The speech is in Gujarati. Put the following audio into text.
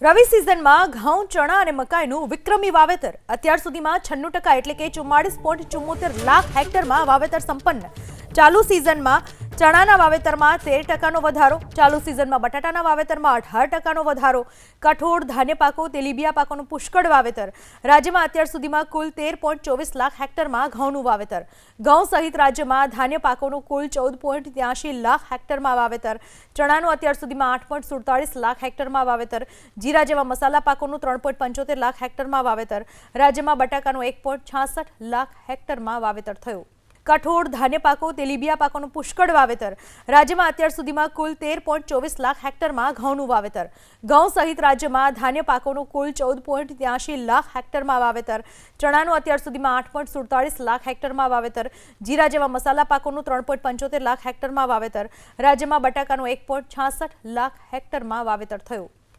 રવિ સિઝનમાં ઘઉં, ચણા અને મકાઈનું વિક્રમી વાવેતર અત્યાર સુધીમાં 96% એટલે કે 44.74 લાખ હેક્ટરમાં વાવેતર સંપન્ન। ચાલુ સિઝનમાં ચણાના વાવેતરમાં 13%નો વધારો, ચાલુ સિઝનમાં બટાટાના વાવેતરમાં 18%નો વધારો, કઠોળ, ધાન્ય પાકો, તેલીબિયા પાકોનું પુષ્કળ વાવેતર। રાજ્યમાં અત્યાર સુધીમાં કુલ 13.24 લાખ હેક્ટરમાં ઘઉંનું વાવેતર। ઘઉં સહિત રાજ્યમાં ધાન્ય પાકોનું કુલ 14.83 લાખ હેક્ટરમાં વાવેતર। ચણાનું અત્યાર સુધીમાં 8.47 લાખ હેક્ટરમાં વાવેતર। જીરા જેવા મસાલા પાકોનું 3.75 લાખ હેક્ટરમાં વાવેતર। રાજ્યમાં બટાકાનું 1.66 લાખ હેક્ટરમાં વાવેતર થયું। કઠોળ, ધાન્ય પાકો, તેલીબિયા પાકોનું પુષ્કળ વાવેતર। રાજ્યમાં અત્યાર સુધીમાં કુલ 13.24 લાખ હેક્ટરમાં ઘઉંનું વાવેતર। ઘઉં સહિત રાજ્યમાં ધાન્ય પાકોનું કુલ 14.83 લાખ હેક્ટરમાં વાવેતર। ચણાનું અત્યાર સુધીમાં 8.47 લાખ હેક્ટરમાં વાવેતર। જીરા જેવા મસાલા પાકોનું 3.75 લાખ હેક્ટરમાં વાવેતર। રાજ્યમાં બટાકાનું 1.66 લાખ હેક્ટરમાં વાવેતર થયું।